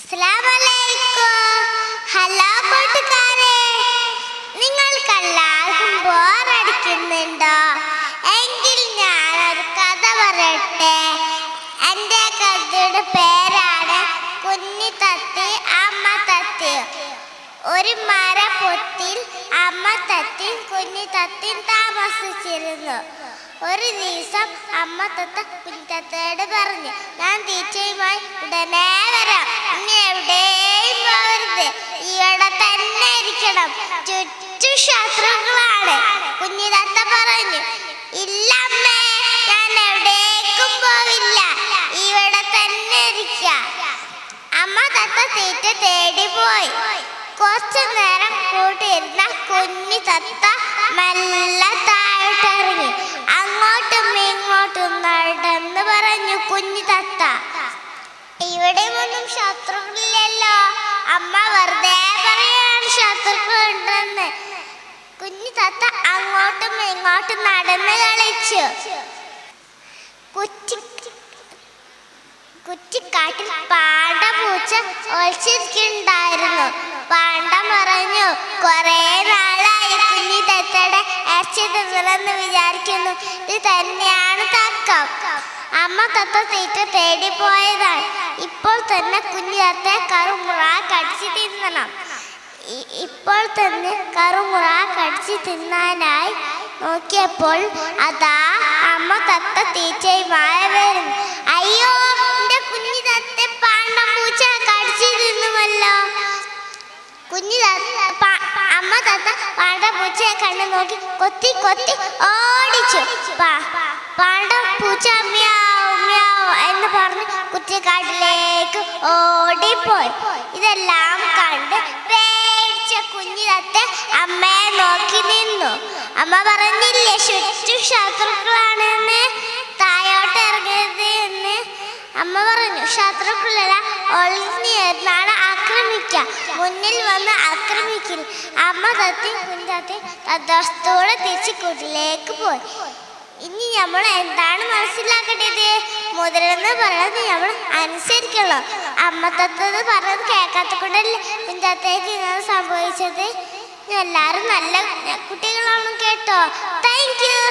അസ്സലാമലൈക്കും. ഹലോ കൂട്ടുകാരെ, നിങ്ങൾക്കെല്ലാവർക്കും ബോറടിക്കുന്നുണ്ടോ? എങ്കിൽ ഞാനൊരു കഥ പറയട്ടെ. എൻ്റെ കഥയുടെ പേരാണ് കുഞ്ഞി തത്തി അമ്മ തത്തി. ഒരു മരപ്പൊത്തിൽ അമ്മ തത്തിയും കുഞ്ഞി തത്തിയും താമസിച്ചിരുന്നു. ഒരു ദിവസം അമ്മ തത്ത കുഞ്ഞിത്തത്തയോട് പറഞ്ഞു, ഞാൻ തീറ്റയുമായി ഉടനെ വരാം. ഇനി എവിടെയും പോകരുത്, ഇവിടെ തന്നെ ഇരിക്കണം. ചുറ്റും ശത്രുക്കളാണ്. കുഞ്ഞിത്തത്ത പറഞ്ഞു, ഇല്ല അമ്മേ, ഞാൻ എവിടേക്കും പോവില്ല, ഇവിടെ തന്നെ ഇരിക്കാം. അമ്മ തത്ത തീറ്റ തേടി പോയി. കുറച്ചു നേരം കൂട്ടിയിരുന്ന കുഞ്ഞി തത്ത മെല്ലെ താഴോട്ടിറങ്ങി. അങ്ങോട്ടും ഇങ്ങോട്ടും നടന്ന് പറഞ്ഞു കുഞ്ഞി തത്ത, ഇവിടെ ഒന്നും ശത്രുക്കളില്ലല്ലോ. അമ്മ വെറുതെ പറയാണ് ശത്രുക്കളുണ്ടെന്ന്. കുഞ്ഞി തത്ത അങ്ങോട്ടും ഇങ്ങോട്ടും നടന്ന് കളിച്ചു. കുറ്റിക്കാട്ടിൽ പാണ്ടപൂച്ച ഒളിച്ചിരിക്കുന്നുണ്ടായിരുന്നു. പാണ്ഡം പറഞ്ഞു, കുറെ നാളായി കുഞ്ഞി തത്തയുടെ ഇറച്ചി തിന്നണമെന്ന് വിചാരിക്കുന്നു. ഇത് തന്നെയാണ് തക്കം. അമ്മ തത്ത തീറ്റ തേടി പോയതാണ്. ഇപ്പോൾ തന്നെ കുഞ്ഞി തത്തയെ കറുമുറ കടിച്ച് തിന്നണം. ഇപ്പോൾ തന്നെ കറുമുറ കടിച്ച് തിന്നാനായി നോക്കിയപ്പോൾ അതാ അമ്മ തത്ത തീറ്റയുമായി വരും. അയ്യോ, എന്റെ കുഞ്ഞി തത്ത പാണ്ഡം പൂച്ച കടിച്ചു തിന്നുമല്ലോ. അമ്മ തത്ത പാണ്ഡം പൂച്ചയെ കണ്ടു നോക്കി കൊത്തി കൊത്തി ഓടിച്ചു. പാണ്ഡം പൂച്ച മ്യാവ് മ്യാവ് എന്ന് പറഞ്ഞ് കുറ്റിക്കാട്ടിലേക്ക് ഓടിപ്പോയി. ഇതെല്ലാം കണ്ട് പേടിച്ച കുഞ്ഞി തത്ത അമ്മയെ നോക്കി നിന്നു. അമ്മ പറഞ്ഞില്ലേ ചുറ്റും ശത്രുക്കളാണെന്ന്, താഴോട്ട് ഇറങ്ങരുത് എന്ന്. അമ്മ പറഞ്ഞു, ശത്രുക്കളല്ല, ഒളിഞ്ഞിരുന്നാണ് ആക്രമിക്കുക, മുന്നിൽ വന്ന് ആക്രമിക്കില്ല. അമ്മ തത്തിയും കുഞ്ഞാത്തയും തദ്ദേശത്തോടെ തിരിച്ച് കൂട്ടിലേക്ക് പോയി. ഇനി നമ്മൾ എന്താണ് മനസ്സിലാക്കേണ്ടത്? മുതിരെന്ന് പറയുന്നത് നമ്മൾ അനുസരിക്കണം. അമ്മ തത്തത് പറഞ്ഞത് കേൾക്കാത്ത കൊണ്ടല്ലേ കുഞ്ഞാത്തയ്ക്ക് ഇങ്ങനെ സംഭവിച്ചത്. എല്ലാവരും നല്ല കുട്ടികളാണ് കേട്ടോ. Thank you.